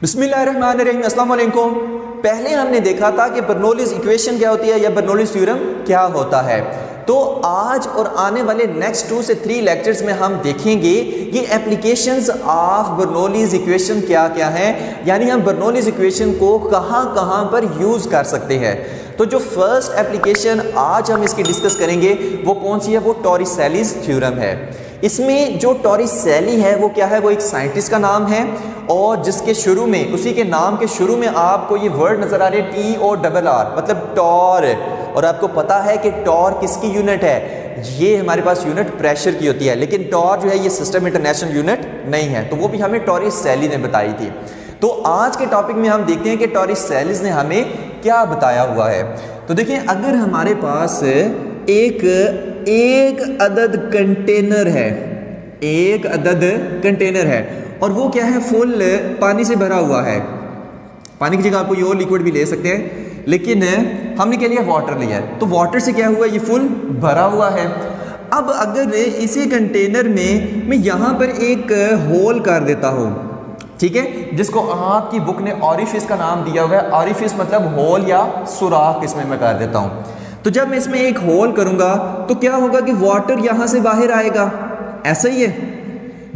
बिस्मिल्लाहिर्रहमानिर्रहीम, अस्सलाम वालेकुम। पहले हमने देखा था कि बर्नौलीज़ इक्वेशन क्या होती है या बर्नौलीज़ थ्योरम क्या होता है। तो आज और आने वाले नेक्स्ट 2 से 3 लेक्चर्स में हम देखेंगे ये एप्लीकेशंस ऑफ बर्नौलीज़ इक्वेशन क्या क्या हैं, यानी हम बर्नौलीज़ इक्वेशन को कहाँ कहाँ पर यूज़ कर सकते हैं। तो जो फर्स्ट एप्लीकेशन आज हम इसकी डिस्कस करेंगे वो कौन सी है, वो टॉरिसेलीज़ थ्योरम है। इसमें जो टॉरिसेली है वो क्या है, वो एक साइंटिस्ट का नाम है और जिसके शुरू में, उसी के नाम के शुरू में आपको ये वर्ड नज़र आ रहे हैं TORR, मतलब टॉर। और आपको पता है कि टॉर किसकी यूनिट है, ये हमारे पास यूनिट प्रेशर की होती है, लेकिन टॉर जो है ये सिस्टम इंटरनेशनल यूनिट नहीं है। तो वो भी हमें टॉरिसेली ने बताई थी। तो आज के टॉपिक में हम देखते हैं कि टॉरिसेलीज़ ने हमें क्या बताया हुआ है। तो देखिए, अगर हमारे पास एक अदद कंटेनर है, एक अदद कंटेनर है और वो क्या है, फुल पानी से भरा हुआ है। पानी की जगह आप कोई और लिक्विड भी ले सकते हैं, लेकिन हमने क्या लिया, वाटर लिया है। तो वाटर से क्या हुआ, ये फुल भरा हुआ है। अब अगर इसी कंटेनर में मैं यहाँ पर एक होल कर देता हूँ, ठीक है, जिसको आपकी बुक ने ऑरिफिस का नाम दिया हुआ है। ऑरिफिस मतलब होल या सुराख, इसमें मैं कर देता हूँ। तो जब मैं इसमें एक होल करूँगा तो क्या होगा कि वाटर यहाँ से बाहर आएगा, ऐसा ही है।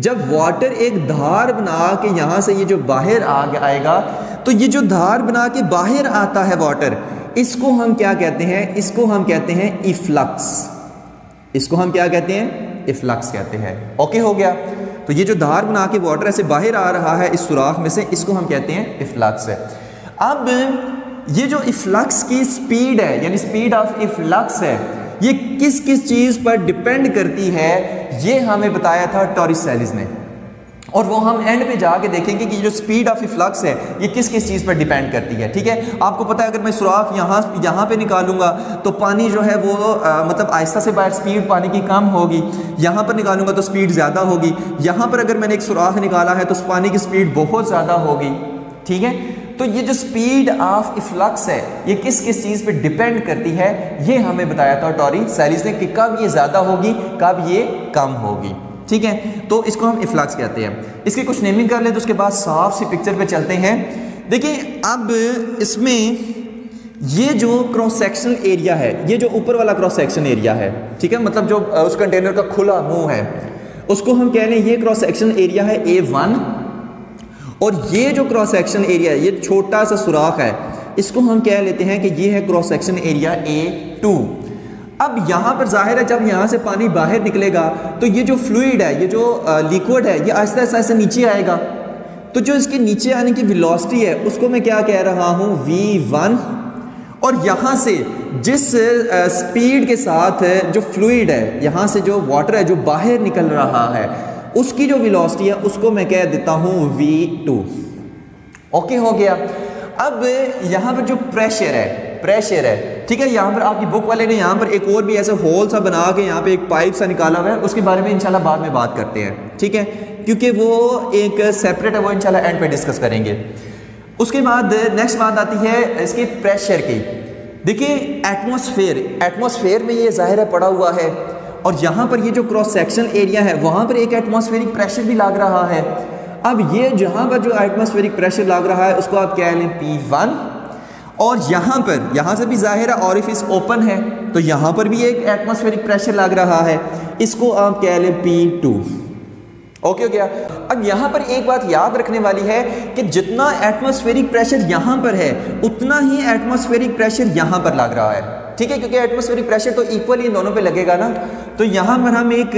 जब वाटर एक धार बना के यहाँ से ये जो बाहर आएगा, तो ये जो धार बना के बाहर आता है वाटर, इसको हम क्या कहते हैं, इसको हम कहते हैं इफ्लक्स। इसको हम क्या कहते हैं, इफ्लक्स कहते हैं। ओके, हो गया। तो ये जो धार बना के वाटर ऐसे बाहर आ रहा है इस सुराख में से, इसको हम कहते हैं इफ्लक्स है। अब ये जो इफ्लक्स की स्पीड है, यानी स्पीड ऑफ इफ्लक्स है, ये किस किस चीज़ पर डिपेंड करती है, ये हमें बताया था टॉरिसेलीज़ ने। और वो हम एंड पे जाके देखेंगे कि जो स्पीड ऑफ इफ्लक्स है ये किस किस चीज़ पर डिपेंड करती है। ठीक है, आपको पता है अगर मैं सुराख यहाँ पे निकालूंगा तो पानी जो है वो मतलब आहिस्ता से बाहर, स्पीड पानी की कम होगी। यहाँ पर निकालूंगा तो स्पीड ज़्यादा होगी। यहाँ पर अगर मैंने एक सुराख निकाला है तो पानी की स्पीड बहुत ज़्यादा होगी। ठीक है, तो ये जो स्पीड ऑफ इफ्लक्स है ये किस किस चीज़ पे डिपेंड करती है, ये हमें बताया था टॉरिसेलीज़ ने कि कब ये ज़्यादा होगी, कब ये कम होगी। ठीक है, तो इसको हम इफ्लक्स कहते हैं। इसकी कुछ नेमिंग कर ले तो उसके बाद साफ सी पिक्चर पे चलते हैं। देखिए, अब इसमें ये जो क्रॉस सेक्शनल एरिया है, ये जो ऊपर वाला क्रॉस सेक्शन एरिया है, ठीक है, मतलब जो उस कंटेनर का खुला मुंह है, उसको हम कह रहे हैं ये क्रॉस सेक्शन एरिया है A1। और ये जो क्रॉस सेक्शन एरिया है, ये छोटा सा सुराख है, इसको हम कह लेते हैं कि ये है क्रॉस सेक्शन एरिया A2। अब यहाँ पर जाहिर है जब यहाँ से पानी बाहर निकलेगा तो ये जो फ्लूइड है, ये जो लिक्विड है, ये आहिस्ता आहिस्ता ऐसे नीचे आएगा। तो जो इसके नीचे आने की वेलोसिटी है उसको मैं क्या कह रहा हूँ, V1। और यहाँ से जिस स्पीड के साथ जो फ्लूइड है, यहाँ से जो वाटर है जो बाहर निकल रहा है, उसकी जो वेलोसिटी है उसको मैं कह देता हूँ V2। ओके, हो गया। अब यहाँ पर जो प्रेशर है, ठीक है, यहाँ पर आपकी बुक वाले ने यहाँ पर एक और भी ऐसे होल सा बना के यहाँ पे एक पाइप सा निकाला हुआ है, उसके बारे में इंशाल्लाह बाद में बात करते हैं। ठीक है, क्योंकि वो एक सेपरेट है, वो इंशाल्लाह एंड पे डिस्कस करेंगे। उसके बाद नेक्स्ट बात आती है इसके प्रेशर की। देखिए, एटमॉस्फेयर में ये जाहिर है पड़ा हुआ है, और यहाँ पर ये जो क्रॉस सेक्शन एरिया है वहाँ पर एक एटमॉस्फेरिक प्रेशर भी लग रहा है। अब ये जहाँ पर जो एटमॉस्फेरिक प्रेशर लग रहा है उसको आप कह लें P1। और यहाँ से भी जाहिर है ऑरिफिस ओपन है, तो यहाँ पर भी एक एटमॉस्फेरिक प्रेशर लग रहा है, इसको आप कह लें P2। ओके, हो गया। अब यहाँ पर एक बात याद रखने वाली है कि जितना एटमॉस्फेरिक प्रेशर यहाँ पर है उतना ही एटमॉस्फेरिक प्रेशर यहाँ पर लग रहा है। ठीक है, क्योंकि एटमॉस्फेरिक प्रेशर तो इक्वली दोनों पे लगेगा ना। तो यहाँ पर हम एक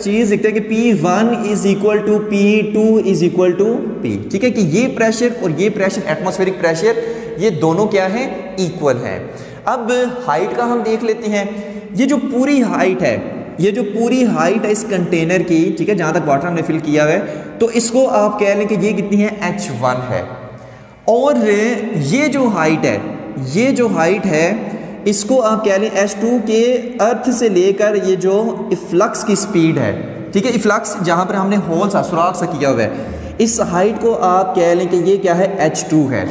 चीज़ लिखते हैं कि P1 is equal to P2 is equal to P। ठीक है, कि ये प्रेशर और ये प्रेशर, एटमॉस्फेरिक प्रेशर, ये दोनों क्या है, इक्वल है। अब हाइट का हम देख लेते हैं। ये जो पूरी हाइट है इस कंटेनर की, ठीक है, जहाँ तक वाटर हमने फिल किया हुआ है, तो इसको आप कह लें कि ये कितनी है, H1 है। और ये जो हाइट है इसको आप कह लें H2 के अर्थ से लेकर ये जो इफ्लक्स की स्पीड है, ठीक है, इफ्लक्स जहाँ पर हमने होल सा सुराख सा किया हुआ है, इस हाइट को आप कह लें कि ये क्या है, H2 है।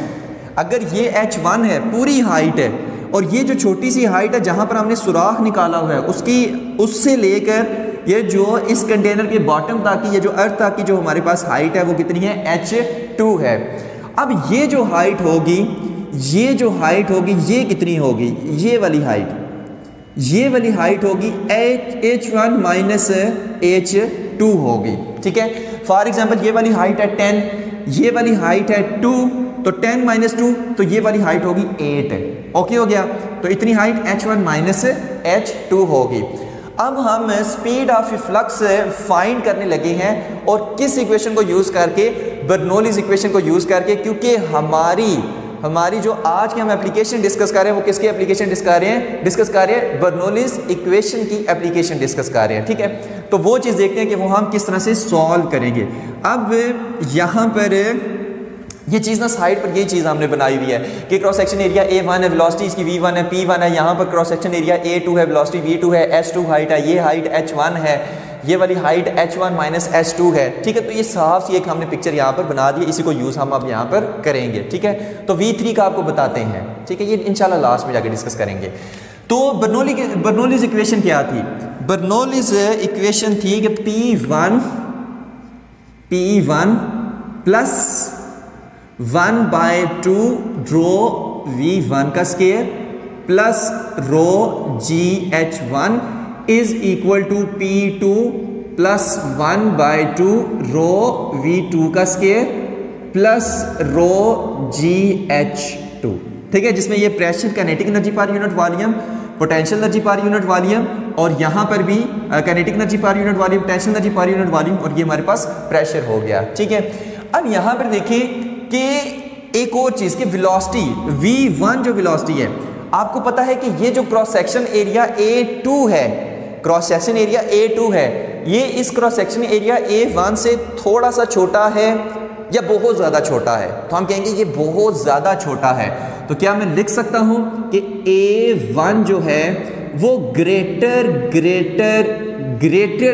अगर ये H1 है, पूरी हाइट है, और ये जो छोटी सी हाइट है जहाँ पर हमने सुराख निकाला हुआ है, उससे लेकर ये जो इस कंटेनर के बॉटम तक की, ये जो अर्थ तक की जो हमारे पास हाइट है वो कितनी है, H2 है। अब ये जो हाइट होगी, ये कितनी होगी? ये वाली हाइट होगी h1 माइनस h2 होगी। ठीक है, फॉर एग्जाम्पल ये वाली हाइट है 10, ये वाली हाइट है 2, तो 10 माइनस 2 तो ये वाली हाइट होगी 8। ओके हो गया, तो इतनी हाइट h1 माइनस h2 होगी। अब हम स्पीड ऑफ फ्लक्स फाइंड करने लगे हैं, और किस इक्वेशन को यूज करके? बर्नौलीज इक्वेशन को यूज करके, क्योंकि हमारी जो आज की हम एप्लीकेशन डिस्कस कर रहे हैं वो किसकी एप्लीकेशन डिस्कस कर रहे हैं? बर्नौलीज इक्वेशन की एप्लीकेशन डिस्कस कर रहे हैं। ठीक है, तो वो चीज़ देखते हैं कि वो हम किस तरह से सॉल्व करेंगे। अब यहाँ पर ये चीज़ ना साइड पर ये चीज़ हमने बनाई हुई है कि क्रॉस सेक्शन एरिया A1 है, वेलोसिटी इसकी V1 है, P1 है, यहाँ पर क्रॉस सेक्शन एरिया A2 है, वेलोसिटी V2 है, S2 हाइट है, ये हाइट H1 है, ये वाली हाइट H1 माइनस H2 है। ठीक है, तो ये साफ सी एक हमने पिक्चर यहाँ पर बना दी, इसी को यूज़ हम अब यहाँ पर करेंगे। ठीक है, तो V3 का आपको बताते हैं। ठीक है, ये इंशाल्लाह लास्ट में जाके डिस्कस करेंगे। तो बर्नौलीज इक्वेशन क्या थी? बर्नौलीज इक्वेशन थी कि P1 प्लस 1/2 रो V1 का square plus rho GH1 is equal to P2 plus 1/2 rho V2 का स्केयर प्लस रो GH2। ठीक है, जिसमें ये pressure, kinetic energy per unit volume, potential energy per unit volume, और यहाँ पर भी kinetic energy per unit volume, potential energy per unit volume, और ये हमारे पास प्रेशर हो गया। ठीक है, अब यहाँ पर देखिए कि एक और चीज की वेलोसिटी V1 जो वेलोसिटी है, आपको पता है कि ये जो क्रॉस सेक्शन एरिया A2 है, क्रॉस सेक्शन एरिया A2 है, ये इस क्रॉस सेक्शन एरिया A1 से थोड़ा सा छोटा है या बहुत ज्यादा छोटा है? तो हम कहेंगे ये बहुत ज्यादा छोटा है। तो क्या मैं लिख सकता हूं कि A1 जो है वो ग्रेटर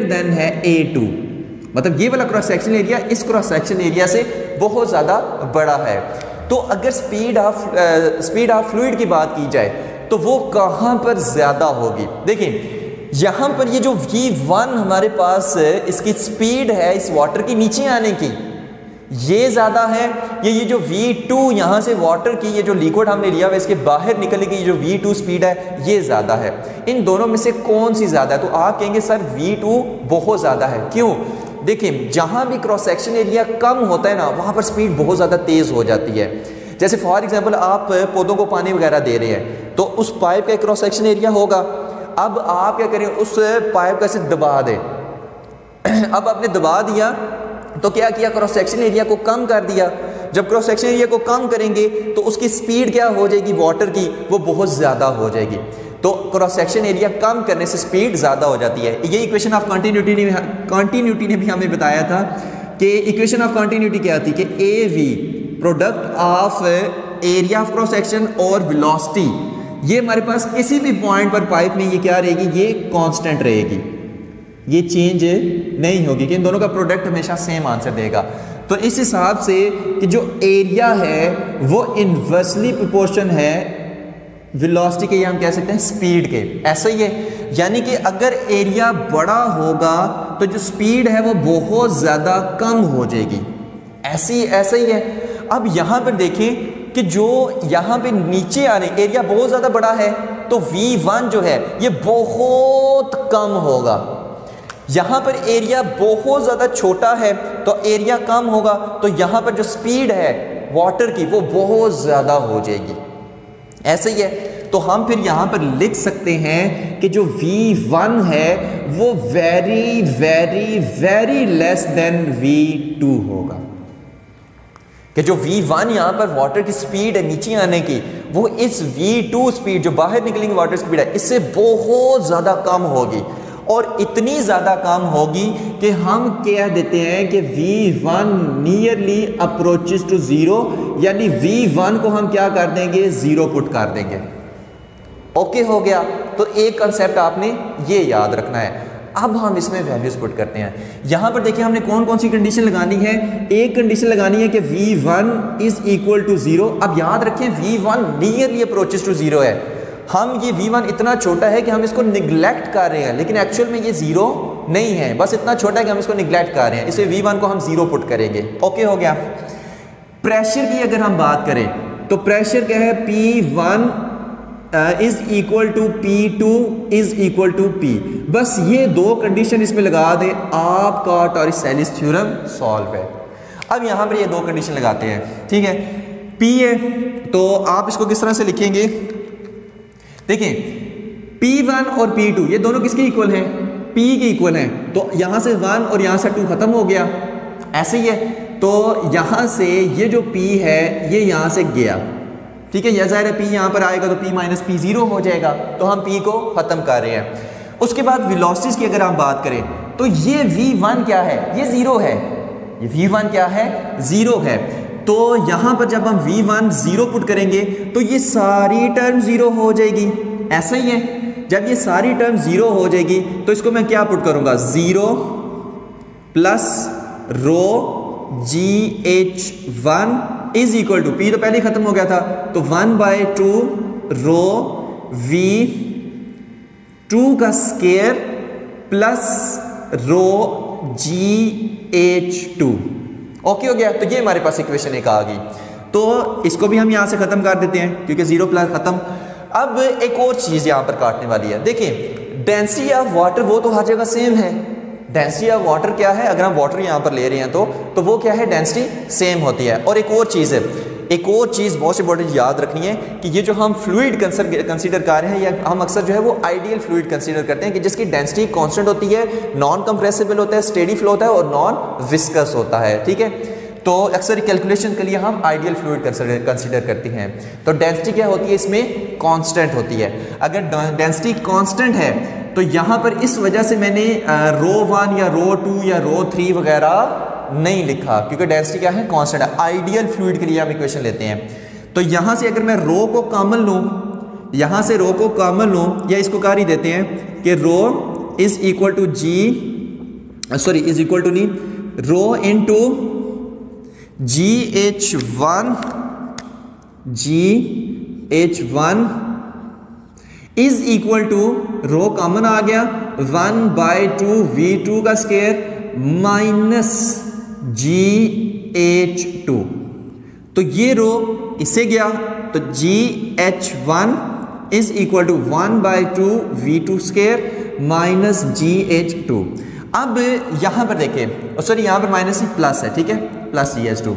देन है A2, मतलब ये वाला क्रॉस सेक्शन एरिया इस क्रॉस सेक्शन एरिया से बहुत ज़्यादा बड़ा है। तो अगर स्पीड ऑफ फ्लूइड की बात की जाए तो वो कहाँ पर ज़्यादा होगी? देखिए यहाँ पर ये जो V1 हमारे पास इसकी स्पीड है इस वाटर की नीचे आने की, ये ज़्यादा है, ये जो V2 यहाँ से वाटर की ये जो लिक्विड हमने लिया हुआ इसके बाहर निकलने की जो V2 स्पीड है ये ज़्यादा है। इन दोनों में से कौन सी ज़्यादा है? तो आप कहेंगे सर V2 बहुत ज़्यादा है। क्यों? देखिए जहाँ भी क्रॉस सेक्शन एरिया कम होता है ना, वहाँ पर स्पीड बहुत ज़्यादा तेज़ हो जाती है। जैसे फॉर एग्जांपल आप पौधों को पानी वगैरह दे रहे हैं, तो उस पाइप का क्रॉस सेक्शन एरिया होगा। अब आप क्या करें, उस पाइप का सिर्फ दबा दें। अब आपने दबा दिया तो क्या किया, क्रॉस सेक्शन एरिया को कम कर दिया। जब क्रॉस सेक्शन एरिया को कम करेंगे तो उसकी स्पीड क्या हो जाएगी, वाटर की, वो बहुत ज़्यादा हो जाएगी। तो क्रॉस सेक्शन एरिया कम करने से स्पीड ज़्यादा हो जाती है। ये इक्वेशन ऑफ कॉन्टिन्यूटी ने भी हमें बताया था कि इक्वेशन ऑफ कॉन्टिन्यूटी क्या थी कि AV product of area of cross section और वेलोसिटी, ये हमारे पास किसी भी पॉइंट पर पाइप में ये क्या रहेगी, ये कांस्टेंट रहेगी, ये चेंज नहीं होगी, कि इन दोनों का प्रोडक्ट हमेशा सेम आंसर देगा। तो इस हिसाब से कि जो एरिया है वो इनवर्सली प्रोपोर्शन है वेलोसिटी के, या हम कह सकते हैं स्पीड के। ऐसा ही है, यानी कि अगर एरिया बड़ा होगा तो जो स्पीड है वो बहुत ज़्यादा कम हो जाएगी। ऐसा ही है। अब यहाँ पर देखें कि जो यहाँ पे नीचे आने एरिया बहुत ज़्यादा बड़ा है तो V1 जो है ये बहुत कम होगा। यहाँ पर एरिया बहुत ज़्यादा छोटा है तो एरिया कम होगा, तो यहाँ पर जो स्पीड है वाटर की वो बहुत ज़्यादा हो जाएगी। ऐसे ही है, तो हम फिर यहाँ पर लिख सकते हैं कि जो V1 है वो very very very less than V2 होगा, कि जो V1 यहाँ पर वाटर की स्पीड है नीचे आने की, वो इस V2 स्पीड जो बाहर निकलेंगे वाटर स्पीड है इससे बहुत ज़्यादा कम होगी, और इतनी ज़्यादा कम होगी कि हम कह देते हैं कि V1 nearly approaches to zero, यानी V1 को हम क्या कर देंगे, ज़ीरो पुट कर देंगे। ओके हो गया। तो एक कंसेप्ट आपने ये याद रखना है। अब हम इसमें वैल्यूज पुट करते हैं। यहां पर देखिए हमने कौन कौन सी कंडीशन लगानी है। एक कंडीशन लगानी है कि V1 is equal to zero. अब याद रखें V1 nearly approaches to zero है। हम ये V1 इतना छोटा है कि हम इसको निगलेक्ट कर रहे हैं, लेकिन एक्चुअल में ये जीरो नहीं है, बस इतना छोटा है कि हम इसको निगलेक्ट कर रहे हैं, इसलिए V1 को हम जीरो पुट करेंगे। ओके हो गया। प्रेशर की अगर हम बात करें तो प्रेशर क्या है, P1 is equal to P2 is equal to P। बस ये दो कंडीशन इसमें लगा दें, आपका टॉरिस-सैलिस थ्योरम सॉल्व है। अब यहां पर ये दो कंडीशन लगाते हैं, ठीक है। P है तो आप इसको किस तरह से लिखेंगे, देखिए P1 और P2 ये दोनों किसके इक्वल हैं, P के इक्वल हैं। तो यहां से 1 और यहां से 2 खत्म हो गया, ऐसे ही है। तो यहां से ये जो P है ये यहां से गया, ठीक है। यह ज़ाहिर है P यहाँ पर आएगा तो P माइनस P 0 हो जाएगा, तो हम P को ख़त्म कर रहे हैं। उसके बाद वेलोसिटीज़ की अगर हम बात करें तो ये V1 क्या है, ये 0 है, ये V1 क्या है, 0 है। तो यहाँ पर जब हम V1 0 पुट करेंगे तो ये सारी टर्म 0 हो जाएगी, ऐसा ही है। जब ये सारी टर्म 0 हो जाएगी तो इसको मैं क्या पुट करूँगा, 0 plus rho GH1 is equal to P तो पहले ही खत्म हो गया था, तो 1/2 रो V2 का स्केयर प्लस रो GH2। ओके हो गया। तो ये हमारे पास इक्वेशन एक आ गई, तो इसको भी हम यहां से खत्म कर देते हैं क्योंकि 0 प्लस खत्म। अब एक और चीज यहां पर काटने वाली है, देखिए डेंसिटी ऑफ वाटर वो तो हर जगह सेम है। डेंसिटी ऑफ वाटर क्या है, अगर हम वाटर यहाँ पर ले रहे हैं तो वो क्या है, डेंसिटी सेम होती है। और एक और चीज़ है, एक और चीज़ बहुत इंपॉर्टेंट याद रखनी है कि ये जो हम फ्लूइड कंसीडर कर रहे हैं या हम अक्सर जो है वो आइडियल फ्लूइड कंसीडर करते हैं कि जिसकी डेंसिटी कांस्टेंट होती है, नॉन कंप्रेसिबल होता है, स्टेडी फ्लो होता है और नॉन विस्कस होता है, ठीक है। तो अक्सर कैलकुलेशन के लिए हम आइडियल फ्लूइड कंसीडर करते हैं। तो डेंसिटी क्या होती है, इसमें कांस्टेंट होती है। अगर डेंसिटी कांस्टेंट है तो यहाँ पर इस वजह से मैंने रो 1 या रो 2 या रो 3 वगैरह नहीं लिखा, क्योंकि डेंसिटी क्या है, कांस्टेंट है। आइडियल फ्लूइड के लिए हम इक्वेशन लेते हैं। तो यहाँ से अगर मैं रो को कॉमन लूँ, यहाँ से रो को कॉमन लूँ, या इसको कर ही देते हैं कि rho is equal to is equal to नहीं, rho into GH1 is equal to rho common आ गया 1/2 V2 का स्केयर माइनस GH2। तो ये रो इससे गया तो GH1 is equal to 1/2 V2 square minus GH2। अब यहां पर देखें, सॉरी यहां पर माइनस प्लस है, ठीक है, प्लस GH2।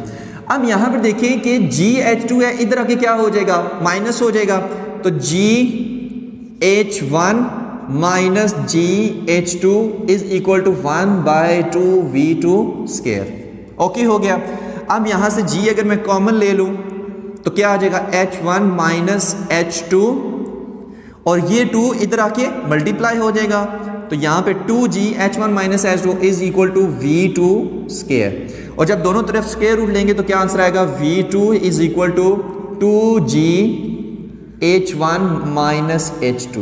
अब यहां पर देखें कि GH2 है, इधर आके क्या हो जाएगा, माइनस हो जाएगा। तो GH1 minus GH2 is equal to 1/2 V2 square. Okay हो गया। अब यहां से G अगर मैं कॉमन ले लूं तो क्या आ जाएगा, H1 माइनस H2 और ये 2 इधर आके मल्टीप्लाई हो जाएगा। तो यहां पे 2G H1 minus H2 is equal to V2 square. और जब दोनों तरफ स्केयर रूट लेंगे तो क्या आंसर आएगा, V2 is equal to 2G H1 minus H2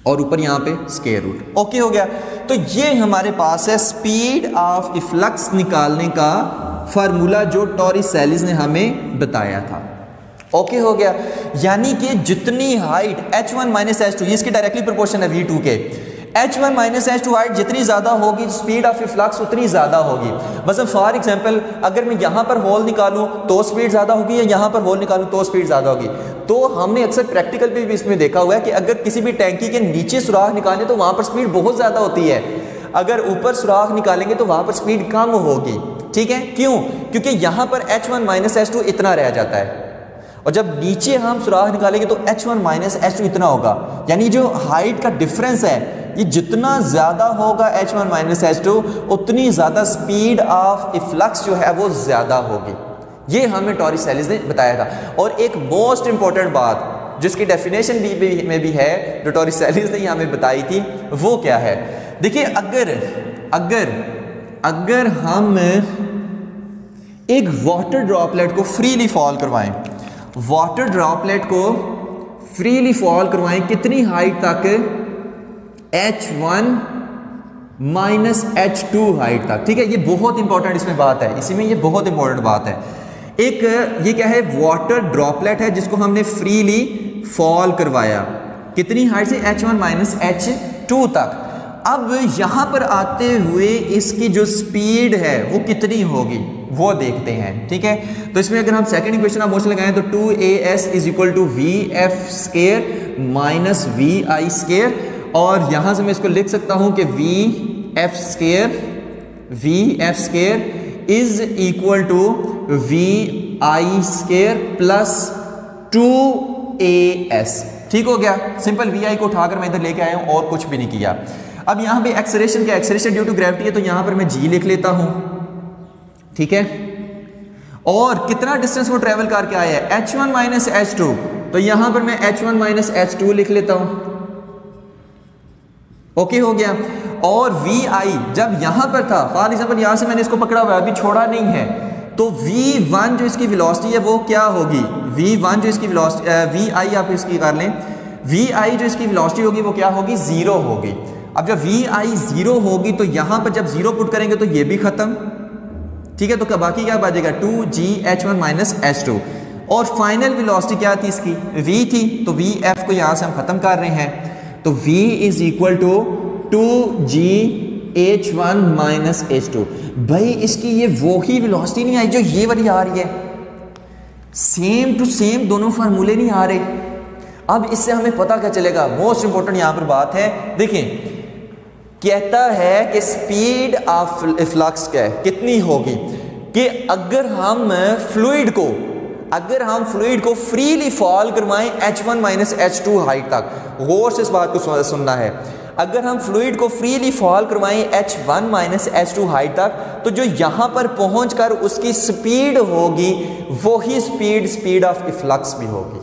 और ऊपर यहां पे स्केयर रूट। ओके हो गया। तो ये हमारे पास है स्पीड ऑफ इफ्लक्स निकालने का फार्मूला जो टॉरिस-सैलिस ने हमें बताया था। ओके हो गया। यानी कि जितनी हाइट H1 माइनस H2 इसकी डायरेक्टली प्रोपोर्शन है V2 के, H1 माइनस H2 हाइट जितनी ज़्यादा होगी स्पीड ऑफ इफ्लक्स उतनी ज़्यादा होगी। मतलब फॉर एग्जांपल अगर मैं यहाँ पर होल निकालूँ तो स्पीड ज़्यादा होगी, या यहाँ पर होल निकालूँ तो स्पीड ज़्यादा होगी। तो हमने अक्सर प्रैक्टिकल पे भी इसमें देखा हुआ है कि अगर किसी भी टैंकी के नीचे सुराख निकालें तो वहाँ पर स्पीड बहुत ज़्यादा होती है, अगर ऊपर सुराख निकालेंगे तो वहाँ पर स्पीड कम होगी। ठीक है, क्यों? क्योंकि यहाँ पर H1 माइनस H2 इतना रह जाता है और जब नीचे हम सुराख निकालेंगे तो H1 माइनस H2 इतना होगा। यानी जो हाइट का डिफरेंस है ये जितना ज़्यादा होगा H1 माइनस H2 उतनी ज़्यादा स्पीड ऑफ इफ्लक्स जो है वो ज़्यादा होगी। ये हमें टॉरिस-सैलिस ने बताया था। और एक मोस्ट इंपॉर्टेंट बात जिसकी डेफिनेशन में भी है जो टॉरिस-सैलिस ने हमें बताई थी वो क्या है, देखिए अगर हम एक वाटर ड्रॉपलेट को फ्रीली फॉल करवाएं, वाटर ड्रॉपलेट को फ्रीली फॉल करवाएं कितनी हाइट तक, H1 माइनस H2 हाइट तक। ठीक है, ये बहुत इंपॉर्टेंट इसमें बात है, इसी में ये बहुत इंपॉर्टेंट बात है। एक ये क्या है, वाटर ड्रॉपलेट है जिसको हमने फ्रीली फॉल करवाया कितनी हाइट से, H1 माइनस H2 तक। अब यहां पर आते हुए इसकी जो स्पीड है वो कितनी होगी, वो देखते हैं। ठीक है, तो इसमें अगर हम सेकंड इक्वेशन ऑफ मोशन लगाएं तो 2as is equal to vf square minus vi square, और यहां से मैं इसको लिख सकता हूं कि vf square is equal to vi square plus 2as। ठीक हो गया, सिंपल vi को उठाकर मैं इधर लेके आया हूं और कुछ भी नहीं किया। अब यहां पे एक्सेलरेशन क्या, एक्सेलरेशन ड्यू टू ग्रेविटी है, तो यहां पर मैं g लिख लेता हूं। ठीक है, और कितना डिस्टेंस वो ट्रेवल करके आया है h1 माइनस h2, तो यहां पर मैं h1 माइनस h2 लिख लेता हूं। ओके हो गया, और vi जब यहां पर था, फॉर एग्जांपल यहां से मैंने इसको पकड़ा हुआ है, अभी छोड़ा नहीं है, तो v1 जो इसकी वेलोसिटी है वो क्या होगी, v1 जो इसकी वेलोसिटी vi आप इसकी कर लें, vi जो इसकी वेलोसिटी होगी वो क्या होगी, 0 होगी। अब जब vi 0 होगी तो यहां पर जब 0 पुट करेंगे तो ये भी खत्म। ठीक है, तो बाकी क्या बचेगा 2gh1 माइनस h2, और फाइनल वेलोसिटी क्या थी इसकी, v थी, तो vf को यहां से हम खत्म कर रहे हैं, तो v is equal to 2gh1 minus h2। भाई इसकी ये वो ही वेलोसिटी नहीं आई जो ये वाली आ रही है, सेम टू सेम दोनों फार्मूले नहीं आ रहे। अब इससे हमें पता क्या चलेगा, मोस्ट इंपॉर्टेंट यहां पर बात है, देखिए कहता है कि स्पीड ऑफ फ्लक्स क्या है, कितनी होगी, कि अगर हम फ्लूइड को फ्रीली फॉल करवाएं h1 माइनस h2 हाइट तक, गौर से इस बात को सुनना है, अगर हम फ्लूइड को फ्रीली फॉल करवाएं h1 माइनस h2 हाइट तक, तो जो यहां पर पहुंचकर उसकी स्पीड होगी वही स्पीड ऑफ फ्लक्स भी होगी।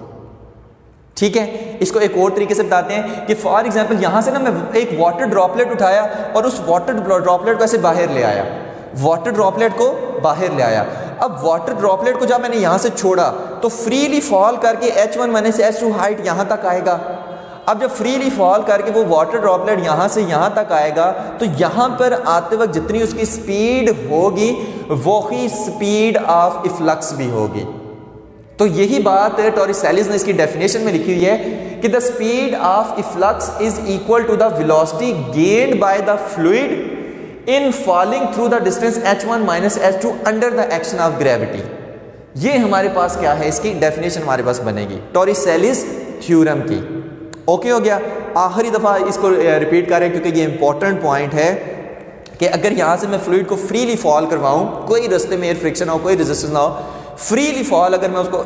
ठीक है, इसको एक और तरीके से बताते हैं कि फॉर एग्जांपल यहां से ना मैं एक वाटर ड्रॉपलेट उठाया और उस वाटर ड्रॉपलेट को ऐसे बाहर ले आया, अब वाटर ड्रॉपलेट को जब मैंने यहां से छोड़ा तो फ्रीली फॉल करके h1 माइनस h2 हाइट यहां तक आएगा। अब जब फ्रीली फॉल करके वो वाटर ड्रॉपलेट यहां से यहां तक आएगा, तो यहां पर आते वक्त जितनी उसकी स्पीड होगी वही स्पीड ऑफ फ्लक्स भी होगी। तो यही बात टॉरिसेलिस ने इसकी डेफिनेशन में लिखी हुई है कि the speed of flux is equal to the velocity gained by the fluid in falling through the distance h1 minus h2 under the action of gravity. ये हमारे पास क्या है, इसकी डेफिनेशन हमारे पास बनेगी टॉरिसेलिस थ्योरम की। ओके हो गया, आखिरी दफा इसको रिपीट करें क्योंकि ये इंपॉर्टेंट पॉइंट है कि अगर यहां से मैं फ्लूइड को फ्रीली फॉल करवाऊं, कोई रास्ते में एयर फ्रिक्शन हो, कोई रेजिस्टेंस ना हो, फ्रीली फॉल अगर मैं उसको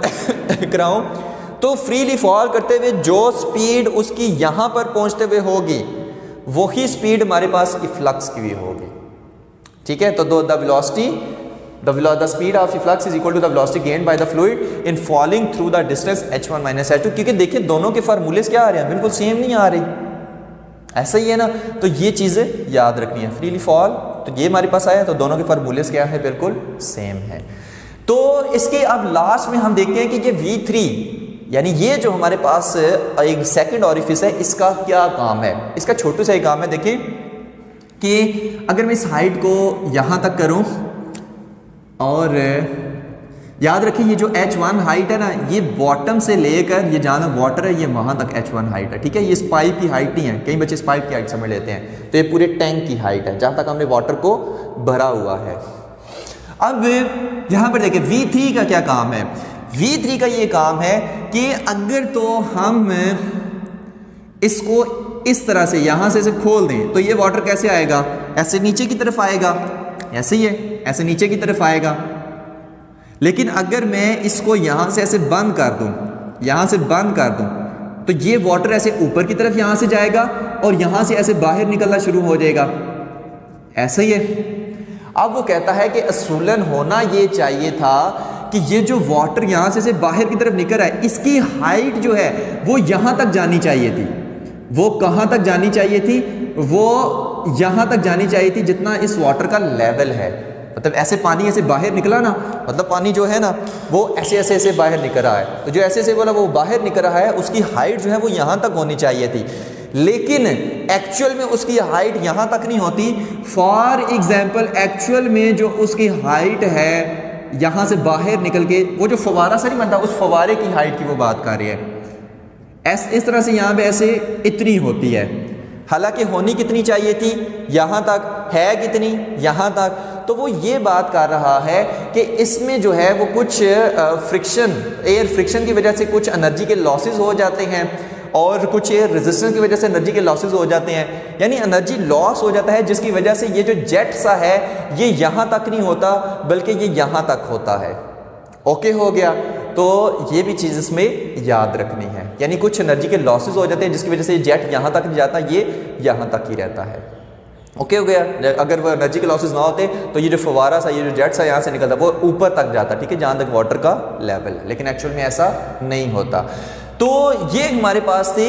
कराऊं, तो फ्रीली फॉल करते हुए जो स्पीड उसकी यहां पर पहुंचते हुए होगी वही स्पीड हमारे पास फ्लक्स की भी होगी। ठीक है, तो the speed of flux is equal to the velocity gained by the fluid in falling through the distance h1 minus h2। क्योंकि देखिए दोनों के फार्मूले क्या आ रहे हैं, बिल्कुल सेम नहीं आ रही, ऐसा ही है ना, तो ये चीजें याद रखनी है। फ्रीली फॉल तो ये हमारे पास आया, तो दोनों के फार्मूले क्या है, बिल्कुल सेम है। तो इसके अब लास्ट में हम देखते हैं कि ये V3 यानी ये जो हमारे पास एक सेकंड ऑरिफिस है, इसका क्या काम है, इसका छोटू सा ही काम है। देखिए कि अगर मैं इस हाइट को यहां तक करूं, और याद रखिए ये जो h1 हाइट है ना, ये बॉटम से लेकर ये जहां वाटर है ये वहां तक h1 हाइट है। ठीक है, ये इस पाइप की हाइट नहीं है, कई बच्चे इस पाइप की हाइट समझ लेते हैं, तो ये पूरे टैंक की हाइट है जहां तक हमने वाटर को भरा हुआ है। अब यहां पर देखिए V3 का क्या काम है, V3 का ये काम है कि अगर तो हम इसको इस तरह से यहां से खोल दें तो ये वाटर कैसे आएगा, ऐसे नीचे की तरफ आएगा, ऐसे ही है, ऐसे नीचे की तरफ आएगा। लेकिन अगर मैं इसको यहां से ऐसे बंद कर दूं, यहां से बंद कर दूं, तो ये वाटर ऐसे ऊपर की तरफ यहां से जाएगा और यहां से ऐसे बाहर निकलना शुरू हो जाएगा, ऐसा ही है। अब वो कहता है कि असूलन होना ये चाहिए था कि ये जो वाटर यहां से बाहर की तरफ निकल रहा है, इसकी हाइट जो है वो यहां तक जानी चाहिए थी। वो कहां तक जानी चाहिए थी, वो यहां तक जानी चाहिए थी जितना इस वाटर का लेवल है। मतलब ऐसे पानी ऐसे बाहर निकला ना, मतलब पानी जो है ना वो ऐसे ऐसे ऐसे बाहर निकल रहा है, तो जो ऐसे ऐसे बोला वो बाहर निकल रहा है, उसकी हाइट जो है वो यहां तक होनी चाहिए थी। लेकिन एक्चुअल में उसकी हाइट यहां तक नहीं होती। फॉर एग्जाम्पल एक्चुअल में जो उसकी हाइट है यहां से बाहर निकल के, वो जो फवारा सा नहीं बनता, उस फवारे की हाइट की वो बात कर रही है। इस तरह से यहां पे ऐसे इतनी होती है, हालांकि होनी कितनी चाहिए थी, यहां तक है कितनी, यहां तक। तो वो ये बात कर रहा है कि इसमें जो है वो कुछ फ्रिक्शन, एयर फ्रिक्शन की वजह से कुछ एनर्जी के लॉसेस हो जाते हैं और कुछ एयर रेजिस्टेंस की वजह से एनर्जी के लॉसेस हो जाते हैं, यानी एनर्जी लॉस हो जाता है, जिसकी वजह से ये जो जेट सा है ये यहाँ तक नहीं होता बल्कि ये यहाँ तक होता है। ओके हो गया, तो ये भी चीज़ इसमें याद रखनी है, यानी कुछ एनर्जी के लॉसेस हो जाते हैं जिसकी वजह से जेट यहाँ तक नहीं जाता, ये यहाँ तक ही रहता है। ओके हो गया, अगर वो एनर्जी के लॉसेस ना होते तो ये जो फवारा सा, ये जो जेट सा यहाँ से निकलता वो ऊपर तक जाता, ठीक है, जहाँ तक वाटर का लेवल है, लेकिन एक्चुअल में ऐसा नहीं होता। तो ये हमारे पास थी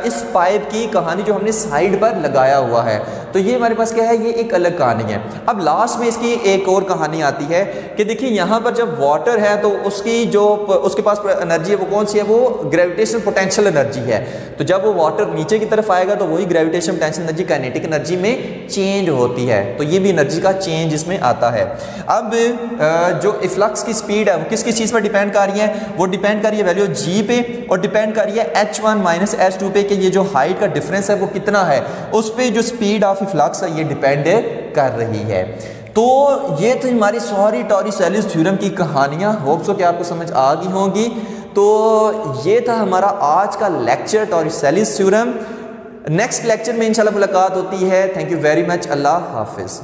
इस पाइप की कहानी जो हमने साइड पर लगाया हुआ है। तो ये हमारे पास क्या है, ये एक अलग कहानी है। अब लास्ट में इसकी एक और कहानी आती है कि देखिए यहाँ पर जब वाटर है तो उसकी जो उसके पास एनर्जी है वो कौन सी है, वो ग्रेविटेशनल पोटेंशियल एनर्जी है। तो जब वो वाटर नीचे की तरफ आएगा तो वही gravitational potential energy kinetic energy में चेंज होती है, तो ये भी एनर्जी का चेंज इसमें आता है। अब जो इफ्लक्स की स्पीड है वो किस किस चीज़ पर डिपेंड कर रही है, वो डिपेंड कर रही है वैल्यू जी पे और डिपेंड कर रही है H1 माइनस H2 पे कि ये जो हाइट का डिफरेंस है वो कितना है, उस पे जो स्पीड ऑफ फ्लक्स है ये डिपेंड कर रही है। तो ये तो हमारी सारी टॉरिस-एलिस थ्योरम की कहानियां, होप सो कि आपको समझ आ गई होंगी। तो ये था हमारा आज का lecture Taurus-Alice theorem. Next lecture में इंशाल्लाह मुलाकात होती है। Thank you very much, Allah Hafiz.